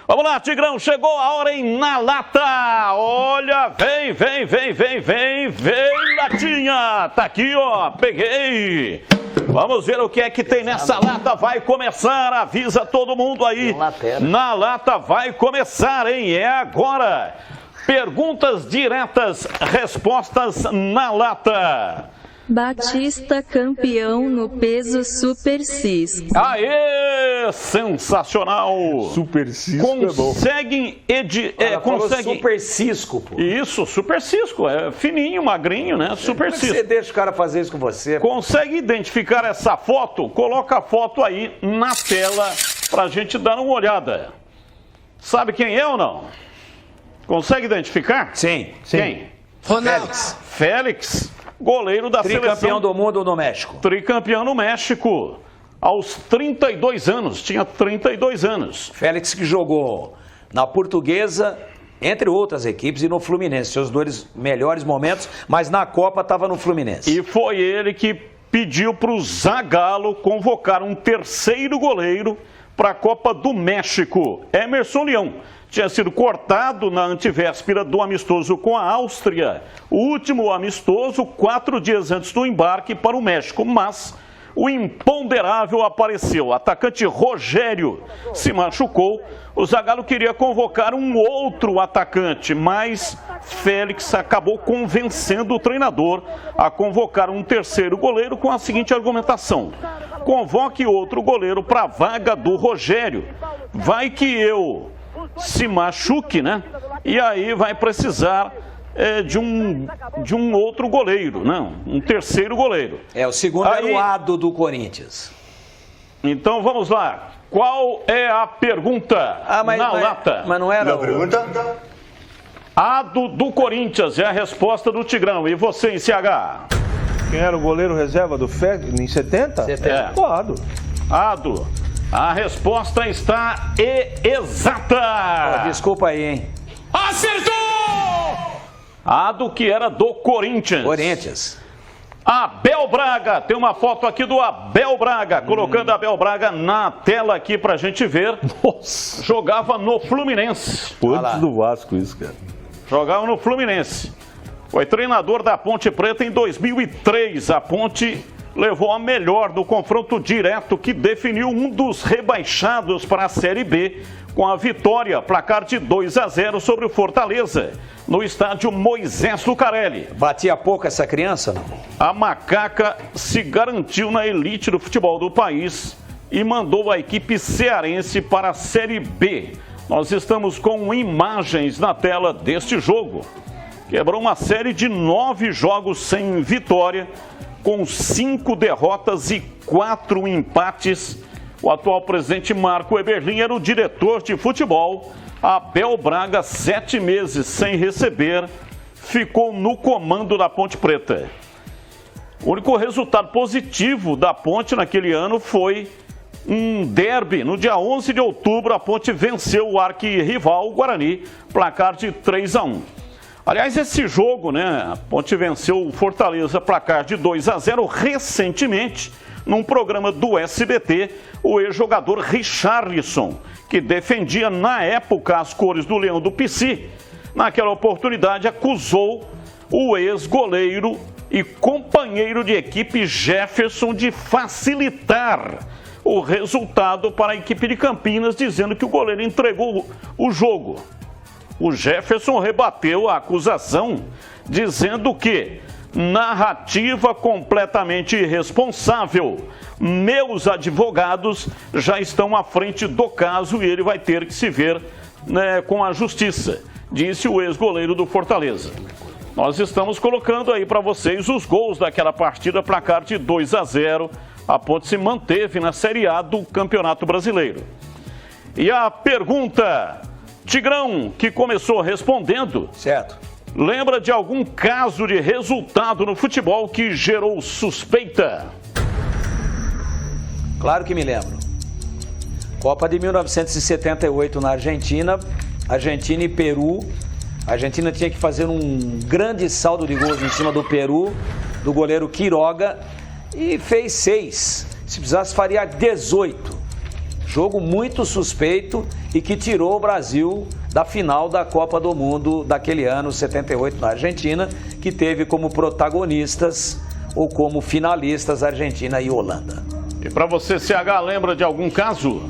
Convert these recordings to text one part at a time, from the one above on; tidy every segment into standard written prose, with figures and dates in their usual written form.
Vamos lá, Tigrão, chegou a hora em Na Lata. Olha, vem, latinha. Tá aqui, ó, peguei. Vamos ver o que é que tem nessa lata. Vai começar, avisa todo mundo aí. Na Lata vai começar, hein? É agora. Perguntas diretas, respostas na lata. Batista campeão no peso super cisco. Aê, sensacional. Super cisco conseguem conseguem super cisco, pô. Isso, super cisco, é fininho, magrinho, né? Super cisco. Você deixa o cara fazer isso com você? Consegue identificar essa foto? Coloca a foto aí na tela pra gente dar uma olhada. Sabe quem é ou não? Consegue identificar? Sim. Quem? Félix. Goleiro da seleção. Tricampeão do mundo no México. Tricampeão no México. Aos 32 anos. Tinha 32 anos. Félix que jogou na Portuguesa, entre outras equipes, e no Fluminense. Seus dois melhores momentos, mas na Copa estava no Fluminense. E foi ele que pediu para o Zagallo convocar um terceiro goleiro para a Copa do México. Emerson Leão. Tinha sido cortado na antivéspera do amistoso com a Áustria. O último amistoso, 4 dias antes do embarque para o México. Mas o imponderável apareceu. O atacante Rogério se machucou. O Zagallo queria convocar um outro atacante, mas Félix acabou convencendo o treinador a convocar um terceiro goleiro com a seguinte argumentação. Convoque outro goleiro para a vaga do Rogério. Vai que eu se machuque, né? E aí vai precisar de um outro goleiro, não? Um terceiro goleiro. O segundo era o Ado do Corinthians. Então vamos lá. Qual é a pergunta na lata? Mas não era a pergunta? Ado do Corinthians é a resposta do Tigrão. E você, em CH? Quem era o goleiro reserva do Félix em 70? O Ado. Ado. A resposta está exata. Desculpa aí, hein? Acertou! Ado que era do Corinthians. Abel Braga. Tem uma foto aqui do Abel Braga. Colocando Abel Braga na tela aqui pra gente ver. Nossa. Jogava no Fluminense. Antes do Vasco isso, cara. Jogava no Fluminense. Foi treinador da Ponte Preta em 2003. A Ponte levou a melhor do confronto direto que definiu um dos rebaixados para a Série B com a vitória, placar de 2-0 sobre o Fortaleza, no estádio Moisés Lucarelli. Batia pouco essa criança, não? A Macaca se garantiu na elite do futebol do país e mandou a equipe cearense para a Série B. Nós estamos com imagens na tela deste jogo. Quebrou uma série de 9 jogos sem vitória, com 5 derrotas e 4 empates. O atual presidente Marco Eberlin era o diretor de futebol. Abel Braga, 7 meses sem receber, ficou no comando da Ponte Preta. O único resultado positivo da Ponte naquele ano foi um derby. No dia 11 de outubro, a Ponte venceu o arquirrival, o Guarani, placar de 3-1. Aliás, esse jogo, né, a Ponte venceu o Fortaleza, placar de 2-0, recentemente, num programa do SBT, o ex-jogador Richarlison, que defendia na época as cores do Leão do Pici, naquela oportunidade acusou o ex-goleiro e companheiro de equipe Jefferson de facilitar o resultado para a equipe de Campinas, dizendo que o goleiro entregou o jogo. O Jefferson rebateu a acusação, dizendo que narrativa completamente irresponsável. Meus advogados já estão à frente do caso e ele vai ter que se ver, né, com a justiça, disse o ex-goleiro do Fortaleza. Nós estamos colocando aí para vocês os gols daquela partida, placar de 2-0. A Ponte se manteve na Série A do Campeonato Brasileiro. E a pergunta, Tigrão, que começou respondendo. Certo. Lembra de algum caso de resultado no futebol que gerou suspeita? Claro que me lembro. Copa de 1978 na Argentina, Argentina e Peru. A Argentina tinha que fazer um grande saldo de gols em cima do Peru, do goleiro Quiroga, e fez 6. Se precisasse, faria 18. Jogo muito suspeito e que tirou o Brasil da final da Copa do Mundo daquele ano, 78, na Argentina, que teve como protagonistas ou como finalistas Argentina e Holanda. E para você, CH, lembra de algum caso?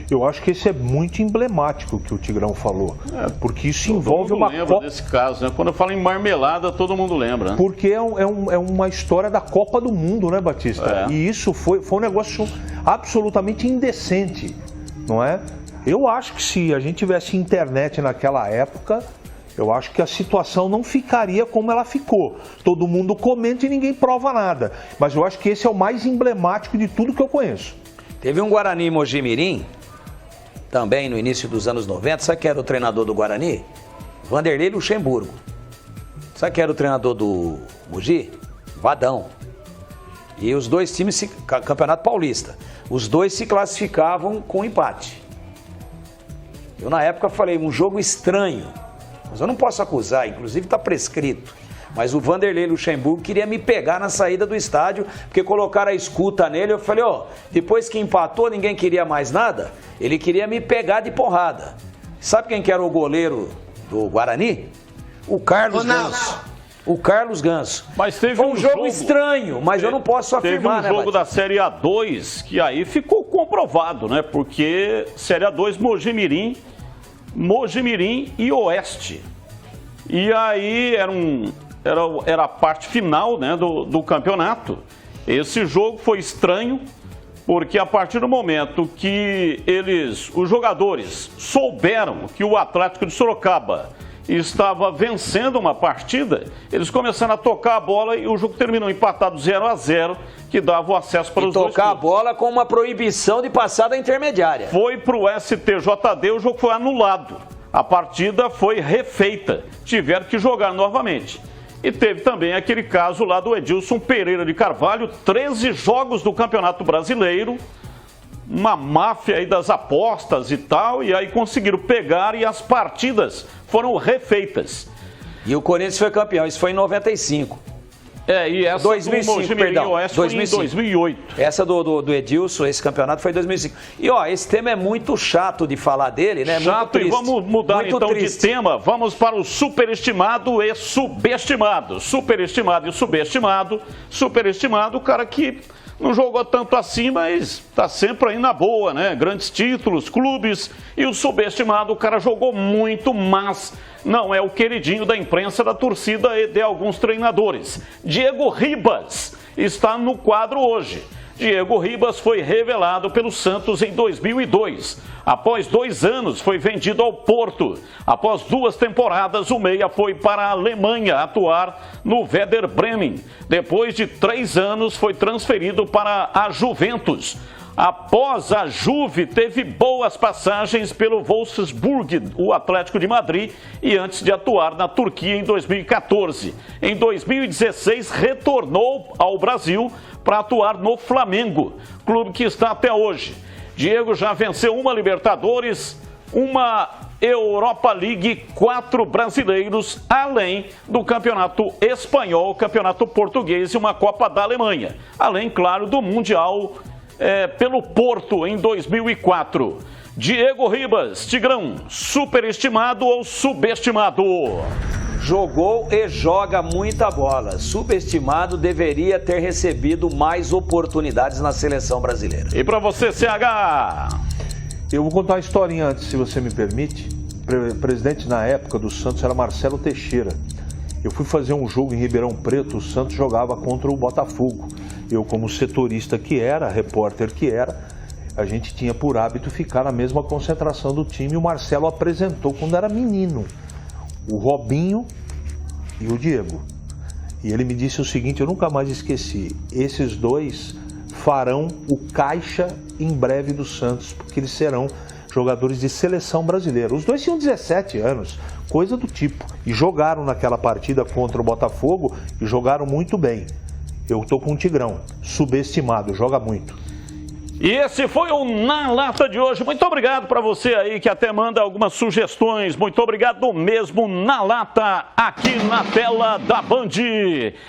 Eu acho que esse é muito emblemático que o Tigrão falou, porque isso envolve uma lembra Copa... desse caso, né? Quando eu falo em marmelada, todo mundo lembra, né? Porque é uma história da Copa do Mundo, né, Batista? E isso foi um negócio absolutamente indecente, não é? Eu acho que se a gente tivesse internet naquela época, eu acho que a situação não ficaria como ela ficou. Todo mundo comenta e ninguém prova nada. Mas eu acho que esse é o mais emblemático de tudo que eu conheço. Teve um Guarani Mogi-mirim, também no início dos anos 90, sabe quem era o treinador do Guarani? Vanderlei Luxemburgo. Sabe quem era o treinador do Mogi? Vadão. E os dois times, Campeonato Paulista, os dois se classificavam com empate. Eu na época falei, um jogo estranho, mas eu não posso acusar, inclusive está prescrito. Mas o Vanderlei Luxemburgo queria me pegar na saída do estádio, porque colocaram a escuta nele. Eu falei, depois que empatou, ninguém queria mais nada. Ele queria me pegar de porrada. Sabe quem que era o goleiro do Guarani? O Carlos Ganso. O Carlos Ganso. Mas teve Foi um jogo estranho, mas eu não posso afirmar, né? Teve um jogo da Série A2 que aí ficou comprovado, né? Porque Série A2, Mogi-mirim e Oeste. E aí era a parte final, né, do campeonato. Esse jogo foi estranho, porque a partir do momento que os jogadores souberam que o Atlético de Sorocaba estava vencendo uma partida, eles começaram a tocar a bola e o jogo terminou empatado 0-0, que dava o acesso para os dois. Tocar a bola com uma proibição de passar da intermediária. Foi para o STJD, o jogo foi anulado. A partida foi refeita, tiveram que jogar novamente. E teve também aquele caso lá do Edilson Pereira de Carvalho, 13 jogos do Campeonato Brasileiro, uma máfia aí das apostas e tal, e aí conseguiram pegar e as partidas foram refeitas. E o Corinthians foi campeão, isso foi em 95. E essa 2005, perdão, Oeste foi em 2008. Essa do Edilson, esse campeonato foi em 2005. E esse tema é muito chato de falar dele, né? Chato, e vamos mudar muito então triste. De tema. Vamos para o superestimado e subestimado. Superestimado e subestimado. Superestimado, o cara que não jogou tanto assim, mas está sempre aí na boa, né? Grandes títulos, clubes. E o subestimado, o cara jogou muito, mas não é o queridinho da imprensa, da torcida e de alguns treinadores. Diego Ribas está no quadro hoje. Diego Ribas foi revelado pelo Santos em 2002. Após 2 anos, foi vendido ao Porto. Após 2 temporadas, o meia foi para a Alemanha atuar no Werder Bremen. Depois de 3 anos, foi transferido para a Juventus. Após a Juve, teve boas passagens pelo Wolfsburg, o Atlético de Madrid, e antes de atuar na Turquia em 2014. Em 2016, retornou ao Brasil para atuar no Flamengo, clube que está até hoje. Diego já venceu 1 Libertadores, 1 Europa League, 4 brasileiros, além do Campeonato Espanhol, Campeonato Português e uma Copa da Alemanha. Além, claro, do Mundial pelo Porto em 2004. Diego Ribas, Tigrão, superestimado ou subestimado? Jogou e joga muita bola. Subestimado, deveria ter recebido mais oportunidades na seleção brasileira. E para você, CH? Eu vou contar uma historinha antes, se você me permite. O presidente na época do Santos era Marcelo Teixeira. Eu fui fazer um jogo em Ribeirão Preto, o Santos jogava contra o Botafogo. Eu, como setorista que era, repórter que era, a gente tinha por hábito ficar na mesma concentração do time. E o Marcelo apresentou, quando era menino, o Robinho e o Diego. E ele me disse o seguinte, eu nunca mais esqueci, esses dois farão o caixa em breve do Santos, porque eles serão jogadores de seleção brasileira. Os dois tinham 17 anos, coisa do tipo, e jogaram naquela partida contra o Botafogo e jogaram muito bem. Eu tô com o Tigrão, subestimado, joga muito. E esse foi o Na Lata de hoje. Muito obrigado para você aí que até manda algumas sugestões. Muito obrigado mesmo, Na Lata, aqui na tela da Band.